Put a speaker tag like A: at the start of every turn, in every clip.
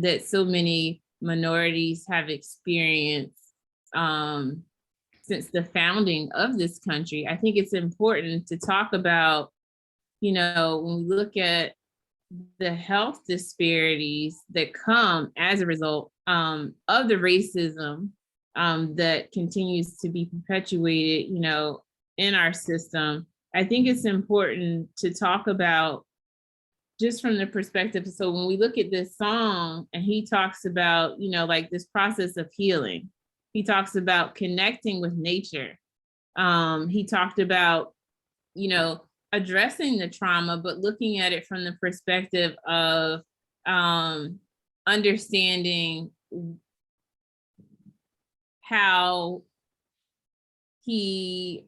A: that so many minorities have experienced since the founding of this country. I think it's important to talk about, you know, when we look at the health disparities that come as a result of the racism that continues to be perpetuated, you know, in our system. I think it's important to talk about just from the perspective. So when we look at this song and he talks about, you know, like this process of healing, he talks about connecting with nature. He talked about, you know, addressing the trauma, but looking at it from the perspective of understanding how he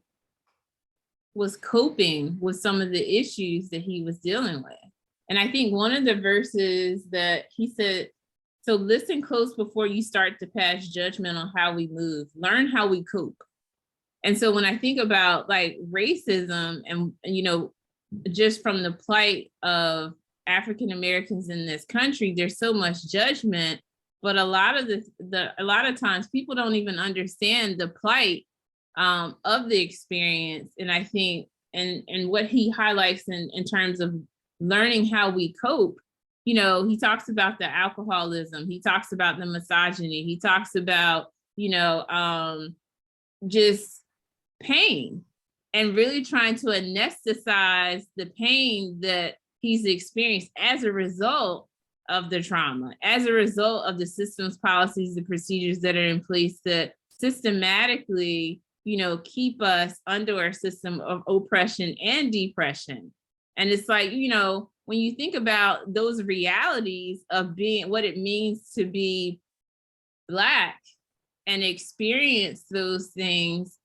A: was coping with some of the issues that he was dealing with. And I think one of the verses that he said, so listen close before you start to pass judgment on how we move, learn how we cope. And so when I think about like racism and, you know, just from the plight of African Americans in this country, there's so much judgment, but a lot of times people don't even understand the plight of the experience. And I think, and what he highlights in terms of learning how we cope, you know, he talks about the alcoholism, he talks about the misogyny, he talks about, you know, just pain and really trying to anesthetize the pain that he's experienced as a result of the trauma, as a result of the systems, policies, the procedures that are in place that systematically, you know, keep us under a system of oppression and depression. And it's like, you know, when you think about those realities of being what it means to be Black and experience those things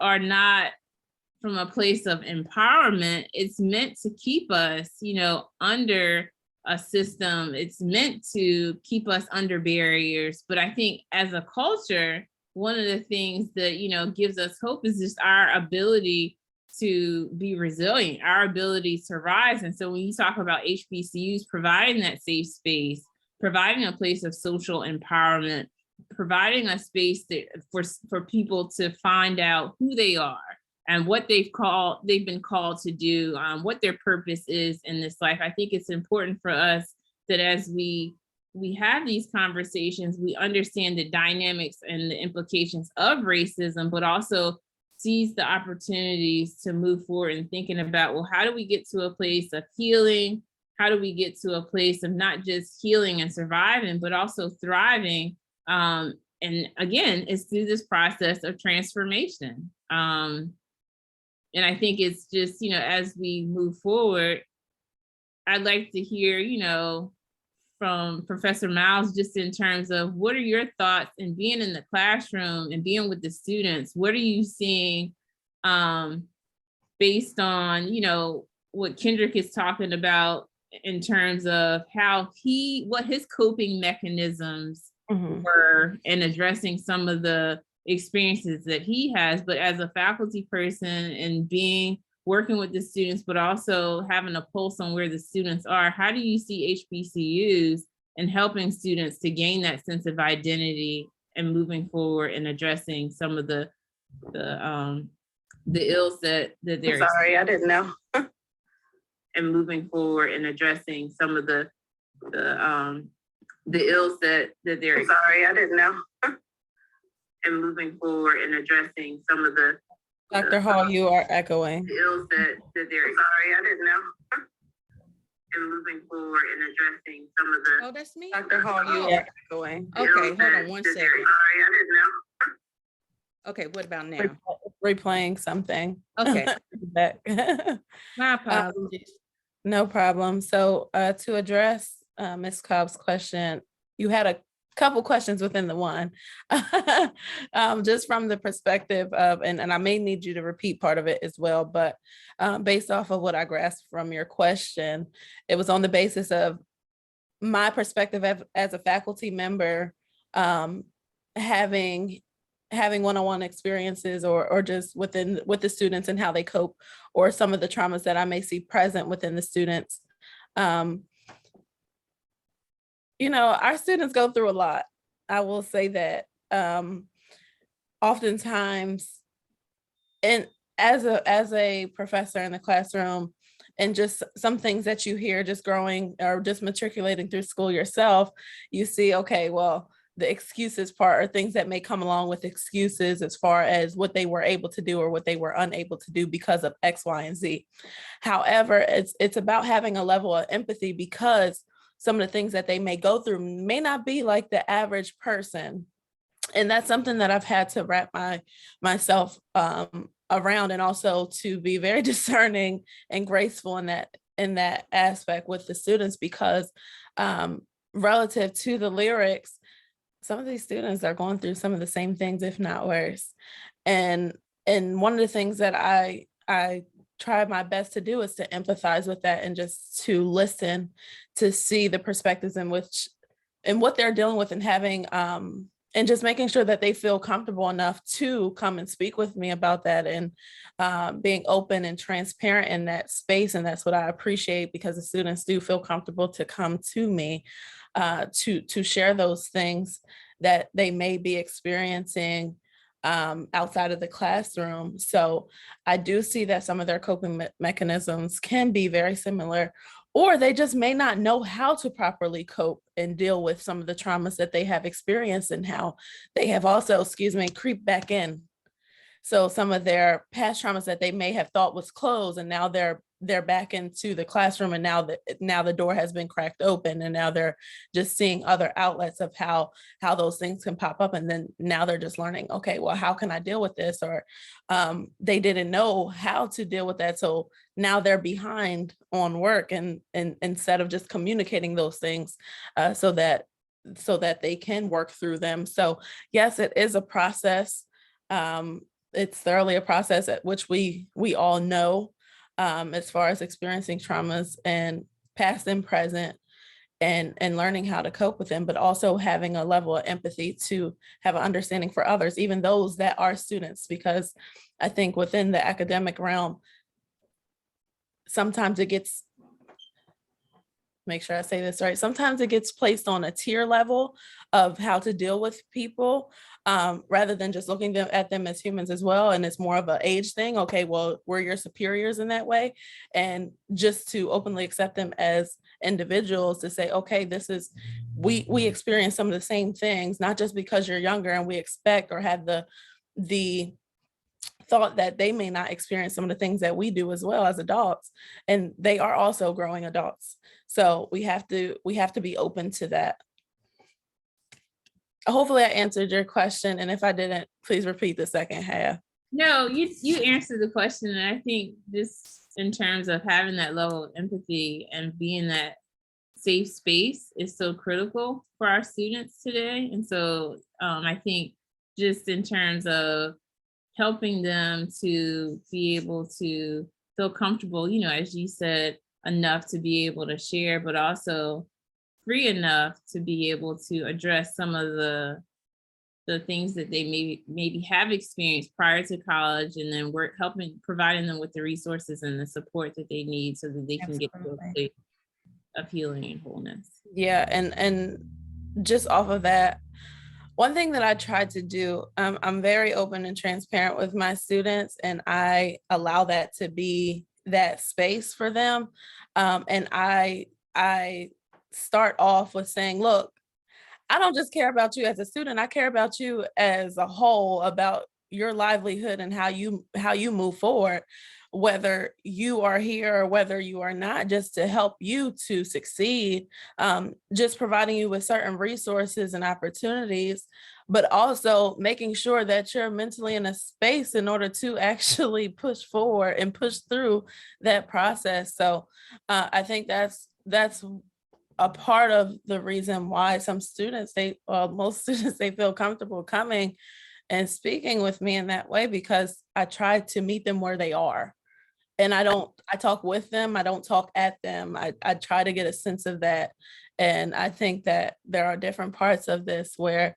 A: are not from a place of empowerment. It's meant to keep us, you know, under a system. It's meant to keep us under barriers. But I think as a culture, one of the things that, you know, gives us hope is just our ability to be resilient, our ability to rise. And so when you talk about HBCUs providing that safe space, providing a place of social empowerment, providing a space for people to find out who they are and what they've been called to do, what their purpose is in this life. I think it's important for us that as we have these conversations, we understand the dynamics and the implications of racism, but also seize the opportunities to move forward and thinking about, well, how do we get to a place of healing? How do we get to a place of not just healing and surviving, but also thriving? And again, it's through this process of transformation. And I think it's just, you know, as we move forward, I'd like to hear, you know, from Professor Miles, just in terms of what are your thoughts in being in the classroom and being with the students? What are you seeing based on, you know, what Kendrick is talking about in terms of how what his coping mechanisms were in addressing some of the experiences that he has, but as a faculty person and working with the students, but also having a pulse on where the students are, how do you see HBCUs and helping students to gain that sense of identity and moving forward and addressing some of the ills that they're
B: sorry, I didn't know.
A: And moving forward and addressing some of the ills that they're
B: sorry, I didn't know.
A: And moving forward and addressing some of the
C: Dr. Hall, you are echoing.
A: The ills that they're
B: sorry, I didn't know.
A: And moving forward and addressing some of the
C: Oh, that's me.
B: Dr. Hall, you are echoing.
C: Okay, hold on one second.
A: Sorry, I didn't know.
C: Okay, what about now? Replaying something. Okay. Back.
A: My apologies.
C: No problem. So to address Ms. Cobb's question, you had a couple questions within the one, just from the perspective of, and I may need you to repeat part of it as well, but based off of what I grasped from your question, it was on the basis of my perspective as a faculty member, having one-on-one experiences or just with the students and how they cope, or some of the traumas that I may see present within the students. Our students go through a lot. I will say that. Oftentimes, and as a professor in the classroom, and just some things that you hear just growing or just matriculating through school yourself, you see, okay, well, the excuses part are things that may come along with excuses as far as what they were able to do or what they were unable to do because of X, Y, and Z. However, it's about having a level of empathy, because some of the things that they may go through may not be like the average person. And that's something that I've had to wrap myself around, and also to be very discerning and graceful in that aspect with the students, because relative to the lyrics, some of these students are going through some of the same things, if not worse. And one of the things that I try my best to do is to empathize with that, and just to listen, to see the perspectives in which and what they're dealing with, and having and just making sure that they feel comfortable enough to come and speak with me about that, and being open and transparent in that space. And that's what I appreciate, because the students do feel comfortable to come to me to share those things that they may be experiencing outside of the classroom. So I do see that some of their coping mechanisms can be very similar, or they just may not know how to properly cope and deal with some of the traumas that they have experienced, and how they have also, creeped back in. So some of their past traumas that they may have thought was closed, and now they're back into the classroom, and now the door has been cracked open, and now they're just seeing other outlets of how those things can pop up. And then now they're just learning, okay, well, how can I deal with this? Or they didn't know how to deal with that, so now they're behind on work, and instead of just communicating those things so that they can work through them. So yes, it is a process. It's thoroughly a process at which we all know, as far as experiencing traumas, and past and present, and learning how to cope with them, but also having a level of empathy to have an understanding for others, even those that are students. Because I think within the academic realm, sometimes it gets, make sure I say this right, sometimes it gets placed on a tier level of how to deal with people, rather than just looking at them as humans as well. And it's more of an age thing. Okay, well, we're your superiors in that way. And just to openly accept them as individuals, to say, okay, this is, we experience some of the same things, not just because you're younger and we expect or have the thought that they may not experience some of the things that we do as well as adults, and they are also growing adults. So we have to be open to that. Hopefully I answered your question, and if I didn't, please repeat the second half.
A: No, you answered the question, and I think just in terms of having that level of empathy and being that safe space is so critical for our students today. And so I think just in terms of helping them to be able to feel comfortable, as you said, enough to be able to share, but also free enough to be able to address some of the things that they maybe have experienced prior to college, and then providing them with the resources and the support that they need so that they can get to a place of healing and wholeness.
C: Yeah, and just off of that, one thing that I try to do, I'm very open and transparent with my students, and I allow that to be that space for them. And I start off with saying, look, I don't just care about you as a student, I care about you as a whole, about your livelihood and how you move forward, whether you are here or whether you are not, just to help you to succeed, just providing you with certain resources and opportunities, but also making sure that you're mentally in a space in order to actually push forward and push through that process. So I think that's a part of the reason why some students, most students, they feel comfortable coming and speaking with me in that way, because I try to meet them where they are. And I talk with them, I don't talk at them. I try to get a sense of that. And I think that there are different parts of this where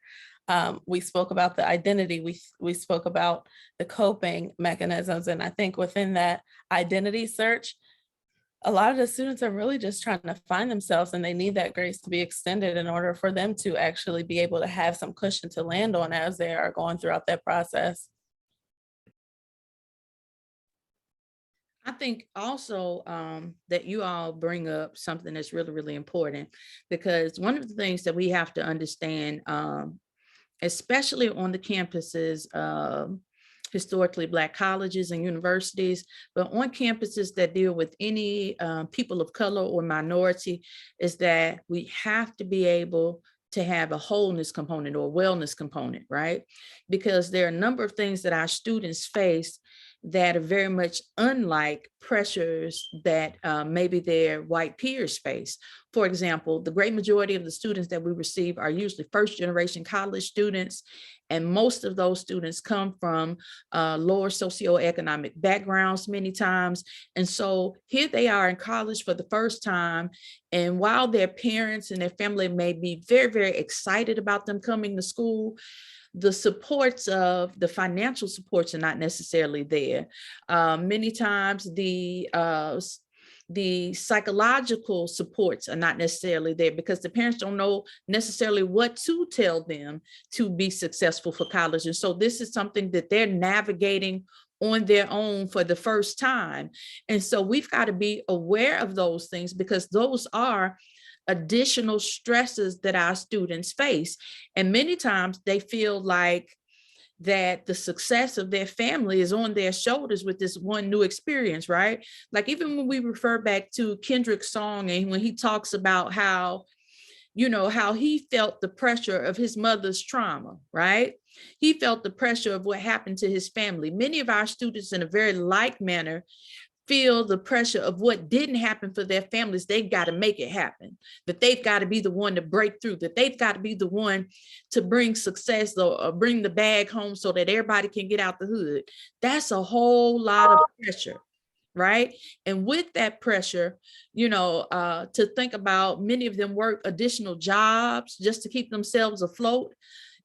C: we spoke about the identity, we spoke about the coping mechanisms. And I think within that identity search, a lot of the students are really just trying to find themselves, and they need that grace to be extended in order for them to actually be able to have some cushion to land on as they are going throughout that process.
D: I think also that you all bring up something that's really, really important, because one of the things that we have to understand, especially on the campuses of historically Black colleges and universities, but on campuses that deal with any people of color or minority, is that we have to be able to have a wholeness component or wellness component, right? Because there are a number of things that our students face that are very much unlike pressures that maybe their white peers face. For example, the great majority of the students that we receive are usually first generation college students, and most of those students come from lower socioeconomic backgrounds many times. And so here they are in college for the first time, and while their parents and their family may be very, very excited about them coming to school, the supports of the financial supports are not necessarily there. Many times the psychological supports are not necessarily there, because the parents don't know necessarily what to tell them to be successful for college. And so this is something that they're navigating on their own for the first time. And so we've got to be aware of those things, because those are additional stresses that our students face. And many times they feel like that the success of their family is on their shoulders with this one new experience, right? Like even when we refer back to Kendrick's song, and when he talks about how, you know, how he felt the pressure of his mother's trauma, right? He felt the pressure of what happened to his family. Many of our students, in a very like manner, feel the pressure of what didn't happen for their families. They've got to make it happen, that they've got to be the one to break through, that they've got to be the one to bring success or bring the bag home so that everybody can get out the hood. That's a whole lot of pressure, right? And with that pressure, you know, to think about, many of them work additional jobs just to keep themselves afloat.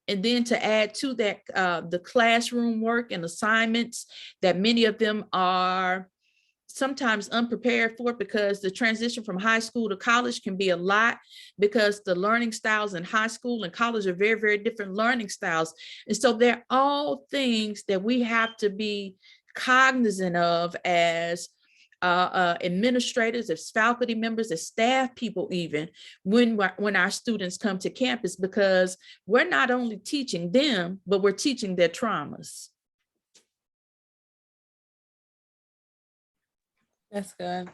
D: And then to add to that, the classroom work and assignments that many of them are sometimes unprepared for, because the transition from high school to college can be a lot, because the learning styles in high school and college are very, very different learning styles. And so they're all things that we have to be cognizant of as administrators, as faculty members, as staff people, even when our students come to campus, because we're not only teaching them, but we're teaching their traumas.
C: That's good.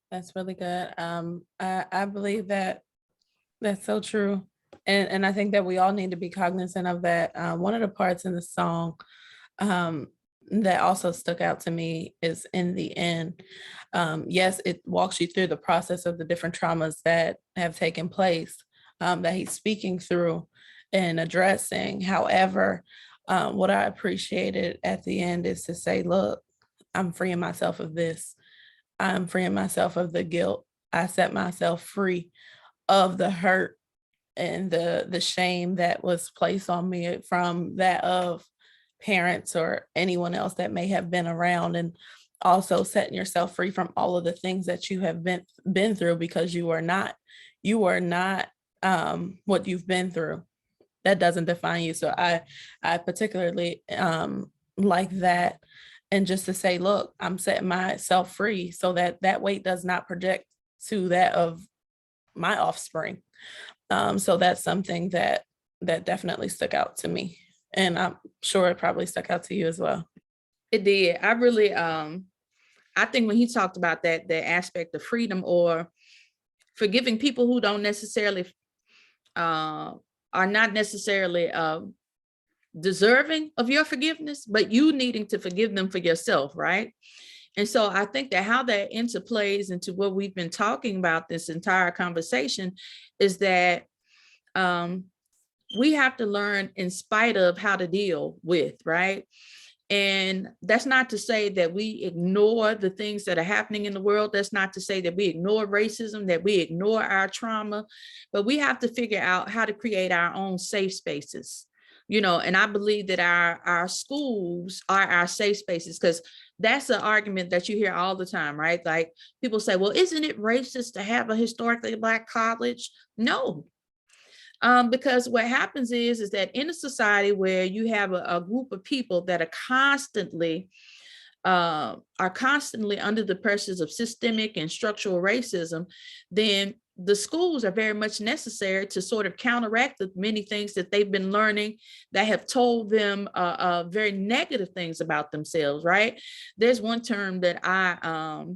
C: That's really good. I believe that that's so true. And I think that we all need to be cognizant of that. One of the parts in the song that also stuck out to me is in the end. Yes, it walks you through the process of the different traumas that have taken place, that he's speaking through and addressing. However, what I appreciated at the end is to say, look, I'm freeing myself of this. I'm freeing myself of the guilt. I set myself free of the hurt and the shame that was placed on me from that of parents or anyone else that may have been around, and also setting yourself free from all of the things that you have been through, because you are not what you've been through. That doesn't define you. So I particularly like that. And just to say, look, I'm setting myself free so that that weight does not project to that of my offspring. So that's something that definitely stuck out to me. And I'm sure it probably stuck out to you as well.
D: It did. I really, I think when he talked about that, the aspect of freedom, or forgiving people who don't necessarily, are not necessarily deserving of your forgiveness, but you needing to forgive them for yourself, right? And so I think that how that interplays into what we've been talking about this entire conversation is that we have to learn in spite of how to deal with, right? And that's not to say that we ignore the things that are happening in the world. That's not to say that we ignore racism, that we ignore our trauma, but we have to figure out how to create our own safe spaces. You know, and I believe that our schools are our safe spaces, because That's an argument that you hear all the time, right? Like people say, well, isn't it racist to have a historically Black college? No. Because what happens is that in a society where you have a group of people that are constantly under the pressures of systemic and structural racism, then the schools are very much necessary to sort of counteract the many things that they've been learning that have told them very negative things about themselves, right? There's one term that I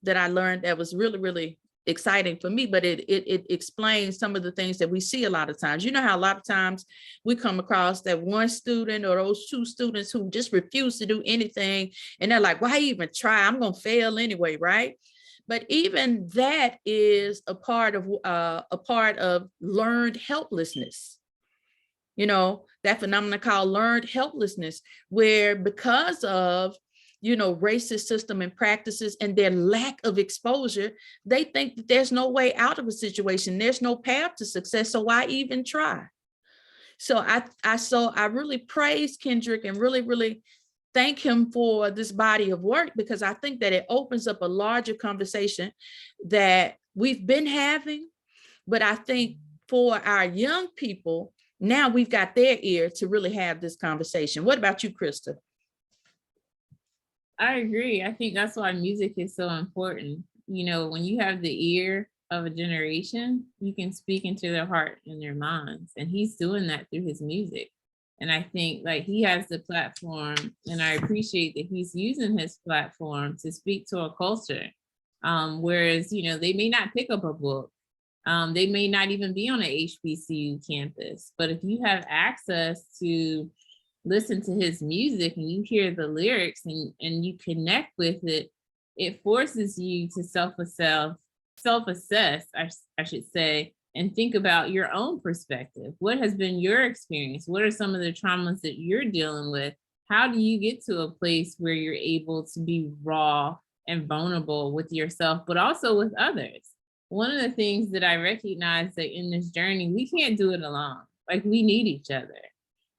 D: learned that was really, really exciting for me, but it explains some of the things that we see a lot of times. You know how a lot of times we come across that one student or those two students who just refuse to do anything, and they're like, why even try? I'm gonna fail anyway, right? But even that is a part of learned helplessness. You know, that phenomenon called learned helplessness, where because of racist system and practices and their lack of exposure, they think that there's no way out of a situation. There's no path to success. So why even try? So I really praise Kendrick and really, really thank him for this body of work, because I think that it opens up a larger conversation that we've been having. But I think for our young people, now we've got their ear to really have this conversation. What about you, Christa?
A: I agree. I think that's why music is so important. When you have the ear of a generation, you can speak into their heart and their minds. And he's doing that through his music. And I think like he has the platform, and I appreciate that he's using his platform to speak to a culture. Whereas, they may not pick up a book. They may not even be on an HBCU campus. But if you have access to listen to his music and you hear the lyrics and you connect with it, it forces you to self-assess, I should say, and think about your own perspective. What has been your experience? What are some of the traumas that you're dealing with? How do you get to a place where you're able to be raw and vulnerable with yourself, but also with others? One of the things that I recognize that in this journey, we can't do it alone. Like, we need each other.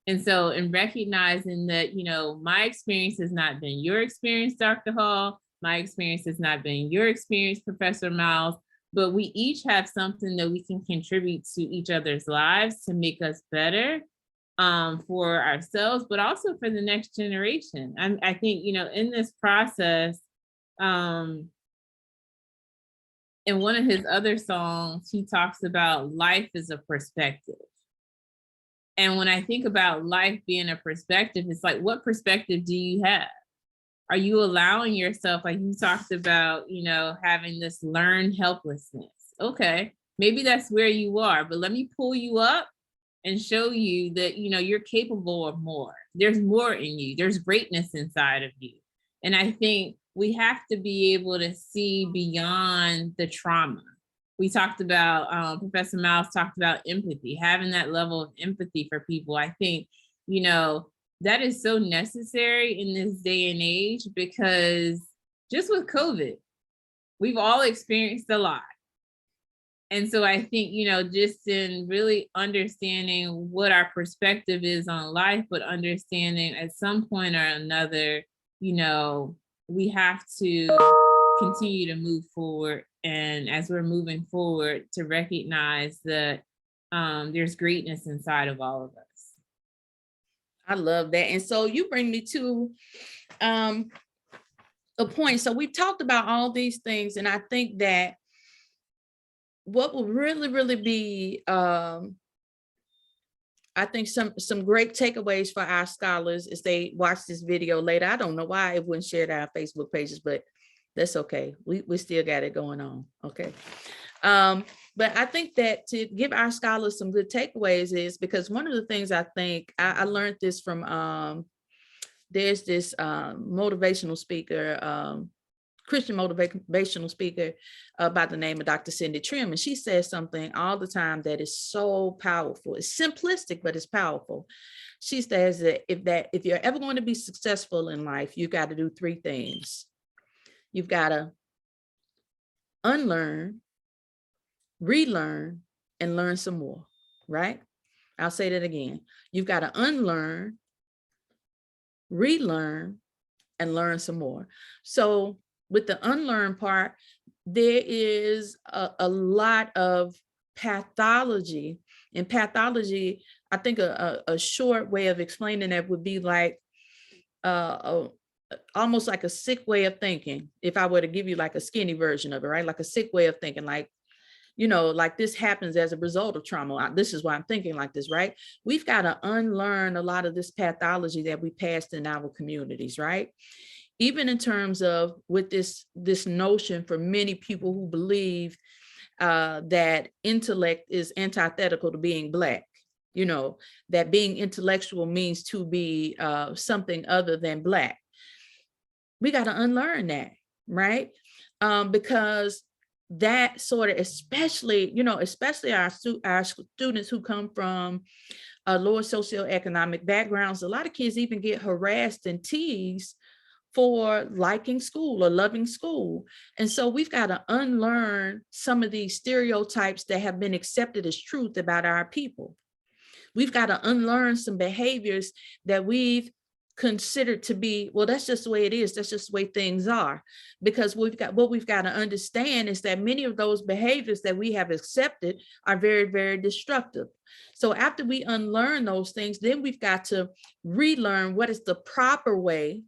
A: And so in recognizing that, my experience has not been your experience, Dr. Hall, my experience has not been your experience, Professor Miles, but we each have something that we can contribute to each other's lives to make us better for ourselves, but also for the next generation. I think, in this process, in one of his other songs, he talks about life as a perspective. And when I think about life being a perspective, it's like, what perspective do you have? Are you allowing yourself, like you talked about, having this learned helplessness? Okay, maybe that's where you are, but let me pull you up and show you that, you're capable of more. There's more in you. There's greatness inside of you. And I think we have to be able to see beyond the trauma. We talked about, Professor Miles talked about empathy, having that level of empathy for people. I think, that is so necessary in this day and age, because just with COVID, we've all experienced a lot. And so I think, just in really understanding what our perspective is on life, but understanding at some point or another, we have to continue to move forward. And as we're moving forward, to recognize that there's greatness inside of all of us.
D: I love that. And so you bring me to a point. So we've talked about all these things, and I think that what will really, really be, I think some great takeaways for our scholars is they watch this video later. I don't know why it wouldn't share to our Facebook pages, but that's okay. We still got it going on. Okay. But I think that to give our scholars some good takeaways is because one of the things I think I learned this from, there's this motivational speaker, Christian motivational speaker by the name of Dr. Cindy Trim. And she says something all the time that is so powerful. It's simplistic, but it's powerful. She says that if you're ever going to be successful in life, you got to do three things. You've got to unlearn, relearn, and learn some more, right? I'll say that again. You've got to unlearn, relearn, and learn some more. So with the unlearn part, there is a lot of pathology. And pathology, I think a short way of explaining that would be like almost like a sick way of thinking. If I were to give you like a skinny version of it, right? Like a sick way of thinking, like, like this happens as a result of trauma. This is why I'm thinking like this, right? We've got to unlearn a lot of this pathology that we passed in our communities, right? Even in terms of with this notion for many people who believe that intellect is antithetical to being Black, that being intellectual means to be something other than Black. We got to unlearn that, right? Because that sort of, especially our students who come from lower socioeconomic backgrounds, a lot of kids even get harassed and teased for liking school or loving school. And so we've got to unlearn some of these stereotypes that have been accepted as truth about our people. We've got to unlearn some behaviors that we've considered to be, well, that's just the way it is. That's just the way things are. Because what we've got to understand is that many of those behaviors that we have accepted are very, very destructive. So after we unlearn those things, then we've got to relearn what is the proper way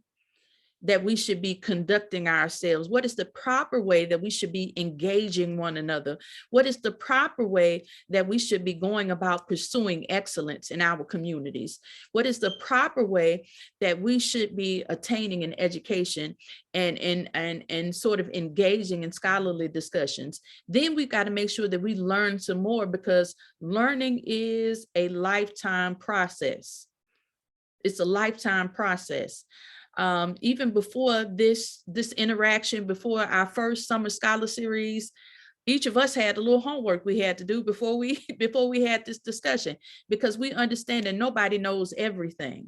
D: that we should be conducting ourselves? What is the proper way that we should be engaging one another? What is the proper way that we should be going about pursuing excellence in our communities? What is the proper way that we should be attaining an education and sort of engaging in scholarly discussions? Then we've got to make sure that we learn some more, because learning is a lifetime process. It's a lifetime process. Even before this interaction, before our first summer scholar series, each of us had a little homework we had to do before we had this discussion, because we understand that nobody knows everything.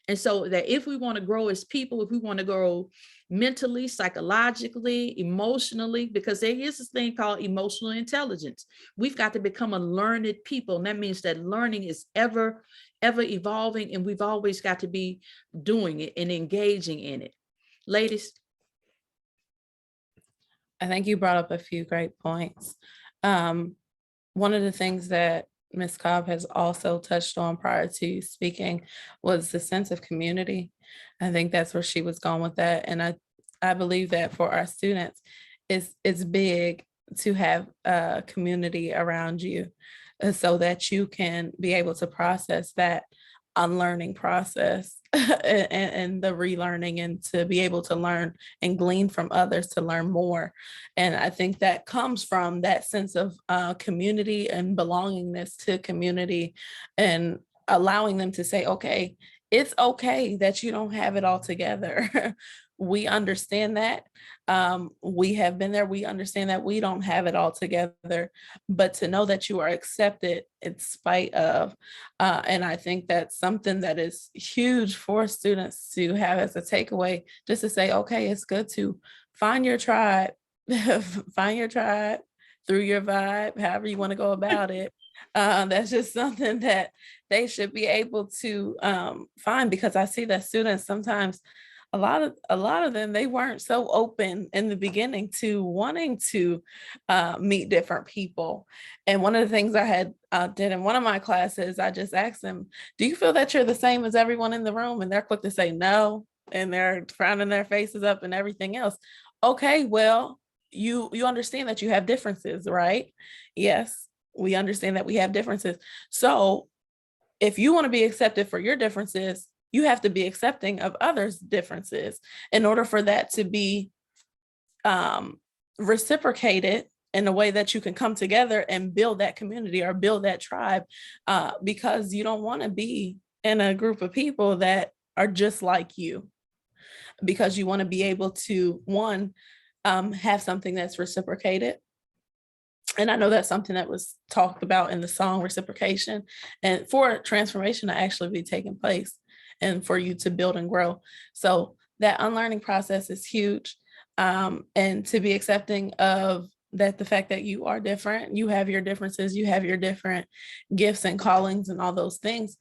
D: And so that if we want to grow as people, if we want to grow mentally, psychologically, emotionally, because there is this thing called emotional intelligence, we've got to become a learned people. And that means that learning is ever evolving, and we've always got to be doing it and engaging in it. Ladies?
C: I think you brought up a few great points. One of the things that Ms. Cobb has also touched on prior to speaking was the sense of community. I think that's where she was going with that. And I believe that for our students, it's big to have a community around you so that you can be able to process that unlearning process and the relearning, and to be able to learn and glean from others to learn more. And I think that comes from that sense of community and belongingness to community, and allowing them to say, okay, it's okay that you don't have it all together. We understand that. We have been there. We understand that we don't have it all together, but to know that you are accepted in spite of. And I think that's something that is huge for students to have as a takeaway, just to say, okay, it's good to find your tribe, find your tribe through your vibe, however you want to go about it. That's just something that they should be able to find, because I see that students sometimes, a lot of them, they weren't so open in the beginning to wanting to meet different people. And one of the things I had did in one of my classes, I just asked them, do you feel that you're the same as everyone in the room? And they're quick to say no, and they're frowning their faces up and everything else. Okay, well, you understand that you have differences, right? Yes, we understand that we have differences. So if you want to be accepted for your differences, you have to be accepting of others' differences in order for that to be reciprocated in a way that you can come together and build that community or build that tribe, because you don't want to be in a group of people that are just like you, because you want to be able to, one, have something that's reciprocated. And I know that's something that was talked about in the song Reciprocation, and for transformation to actually be taking place and for you to build and grow. So that unlearning process is huge. And to be accepting of that, the fact that you are different, you have your differences, you have your different gifts and callings and all those things,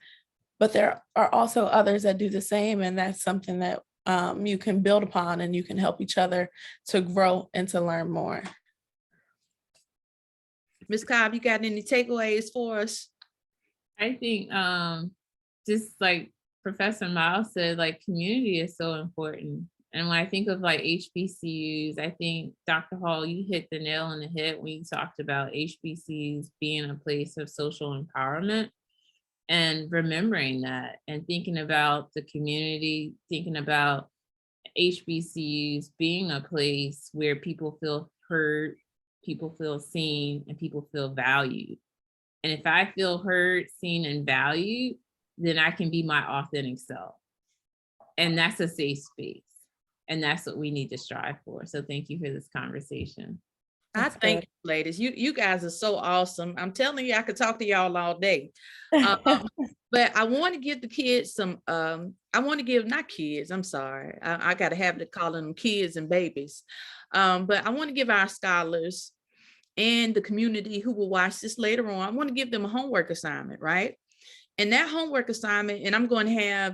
C: but there are also others that do the same. And that's something that you can build upon, and you can help each other to grow and to learn more.
D: Ms. Cobb, you got any takeaways for us?
A: I think just like Professor Miles said, like community is so important. And when I think of like HBCUs, I think Dr. Hall, you hit the nail on the head when you talked about HBCUs being a place of social empowerment, and remembering that and thinking about the community, thinking about HBCUs being a place where people feel heard, people feel seen, and people feel valued. And if I feel heard, seen, and valued, then I can be my authentic self. And that's a safe space. And that's what we need to strive for. So thank you for this conversation.
D: I thank you, ladies. You guys are so awesome. I'm telling you, I could talk to y'all all day. But I want to give the kids some, I want to give, not kids, I'm sorry. I got a habit of calling them kids and babies. But I want to give our scholars and the community who will watch this later on, I want to give them a homework assignment, right? And that homework assignment, and I'm going to have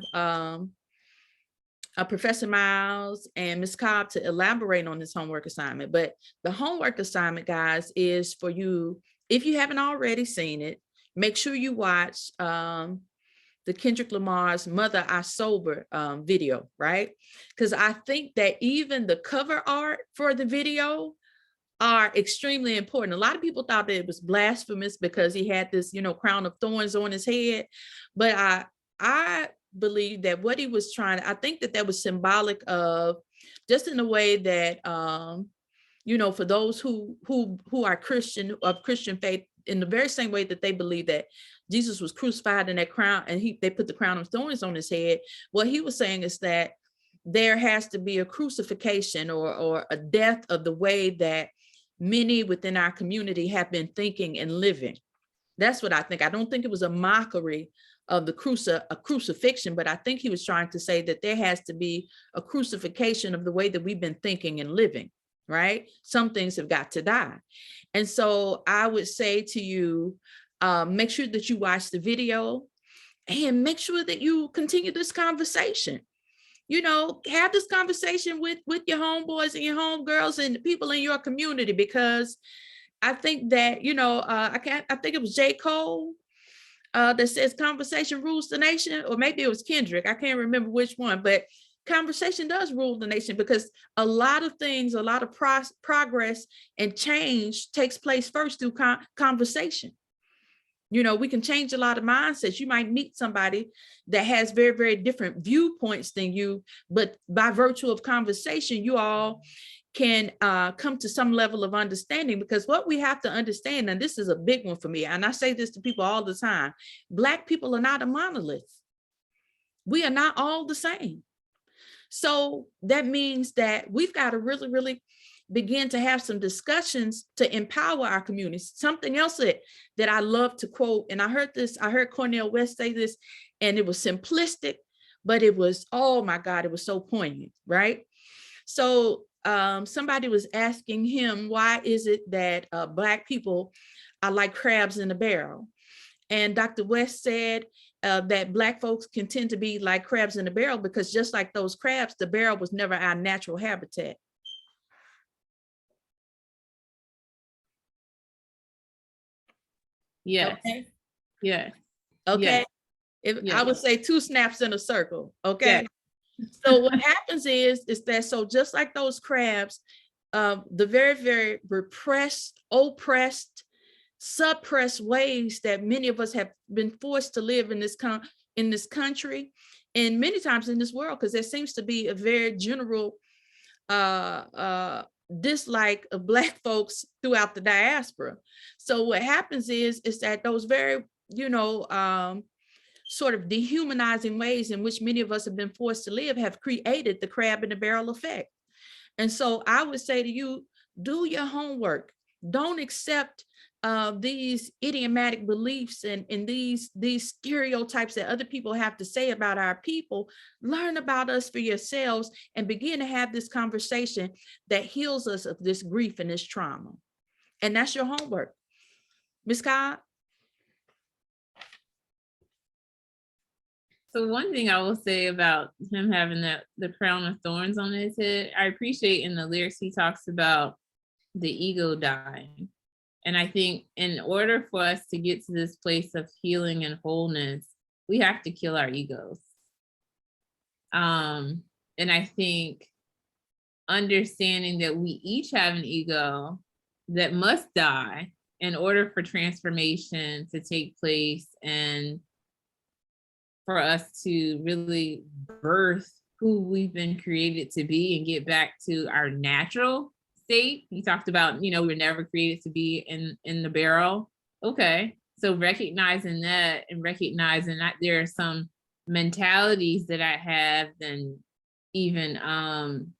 D: Professor Miles and Ms. Cobb to elaborate on this homework assignment. But the homework assignment, guys, is for you, if you haven't already seen it, make sure you watch the Kendrick Lamar's Mother I Sober video, right? Because I think that even the cover art for the video are extremely important. A lot of people thought that it was blasphemous because he had this, crown of thorns on his head. But I believe that what he was trying, I think that was symbolic of, just in a way that, for those who are Christian, of Christian faith, in the very same way that they believe that Jesus was crucified in that crown and they put the crown of thorns on his head. What he was saying is that there has to be a crucifixion or a death of the way that many within our community have been thinking and living. That's what I think. I don't think it was a mockery of the crucifixion, but I think he was trying to say that there has to be a crucifixion of the way that we've been thinking and living, right? Some things have got to die. And so I would say to you, make sure that you watch the video and make sure that you continue this conversation. Have this conversation with your homeboys and your homegirls and the people in your community, because I think that, I think it was J. Cole that says conversation rules the nation, or maybe it was Kendrick. I can't remember which one, but conversation does rule the nation, because a lot of things, a lot of progress and change takes place first through conversation. We can change a lot of mindsets. You might meet somebody that has very, very different viewpoints than you, but by virtue of conversation, you all can come to some level of understanding. Because what we have to understand, and this is a big one for me, and I say this to people all the time, Black people are not a monolith. We are not all the same. So that means that we've got to really, really begin to have some discussions to empower our communities. Something else that I love to quote, and I heard Cornel West say this, and it was simplistic, but it was, oh my God, it was so poignant, right? So somebody was asking him, why is it that Black people are like crabs in a barrel? And Dr. West said that Black folks can tend to be like crabs in a barrel because just like those crabs, the barrel was never our natural habitat.
A: Yes.
D: Okay.
A: Yes.
D: Okay.
A: Yes.
D: I would say 2 snaps in a circle. Okay. Yes. So what happens is that, so just like those crabs, the very, very repressed, oppressed, suppressed ways that many of us have been forced to live in this country, and many times in this world, because there seems to be a very general dislike of Black folks throughout the diaspora. So what happens is that those very, sort of dehumanizing ways in which many of us have been forced to live have created the crab in the barrel effect. And so I would say to you, do your homework. Don't accept these idiomatic beliefs and these stereotypes that other people have to say about our people. Learn about us for yourselves and begin to have this conversation that heals us of this grief and this trauma. And that's your homework. Ms. Cobb?
A: So one thing I will say about him having the crown of thorns on his head, I appreciate in the lyrics he talks about the ego dying. And I think in order for us to get to this place of healing and wholeness, we have to kill our egos. And I think understanding that we each have an ego that must die in order for transformation to take place and for us to really birth who we've been created to be and get back to our natural state. You talked about, we were never created to be in the barrel. Okay. So recognizing that and recognizing that there are some mentalities that I have and even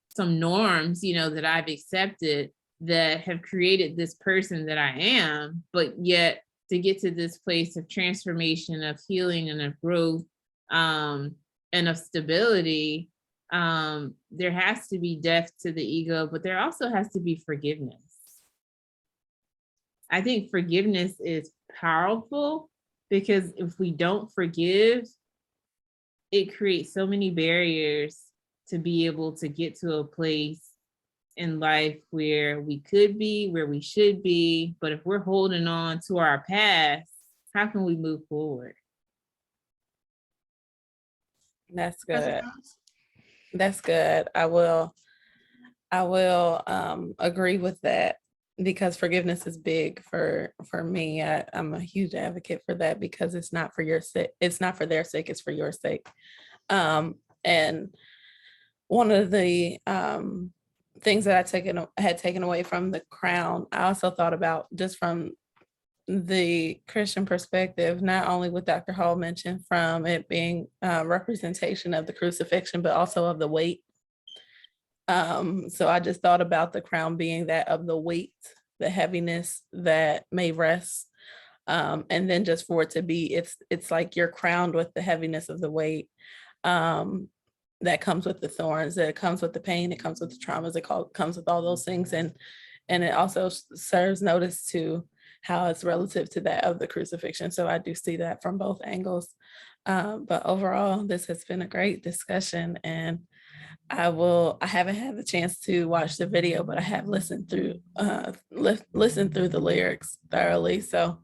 A: some norms, that I've accepted that have created this person that I am, but yet to get to this place of transformation, of healing and of growth, and of stability, there has to be death to the ego, but there also has to be forgiveness. I think forgiveness is powerful because if we don't forgive, it creates so many barriers to be able to get to a place in life where we could be, where we should be. But if we're holding on to our past, how can we move forward?
C: That's good. That's good. I will agree with that because forgiveness is big for me. I'm a huge advocate for that because it's not for your sake. It's not for their sake. It's for your sake. And one of the things that I had taken away from the crown, I also thought about just from the Christian perspective, not only what Dr. Hall mentioned from it being representation of the crucifixion, but also of the weight. So I just thought about the crown being that of the weight, the heaviness that may rest. And then just for it to be, it's like you're crowned with the heaviness of the weight that comes with the thorns, that comes with the pain, it comes with the traumas, it comes with all those things. And it also serves notice to how it's relative to that of the crucifixion. So I do see that from both angles. But overall, this has been a great discussion, and I haven't had the chance to watch the video, but I have listened through the lyrics thoroughly. So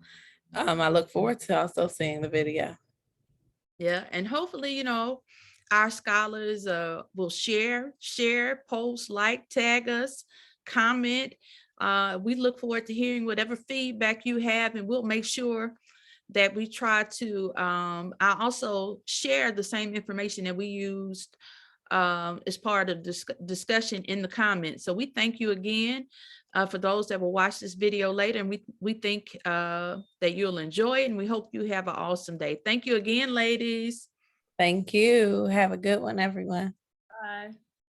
C: I look forward to also seeing the video.
D: Yeah, and hopefully, our scholars will share, post, like, tag us, comment. We look forward to hearing whatever feedback you have, and we'll make sure that we try to, I also share the same information that we used as part of this discussion in the comments. So we thank you again for those that will watch this video later, and we think that you'll enjoy it, and we hope you have an awesome day. Thank you again, ladies.
C: Thank you. Have a good one, everyone.
A: Bye.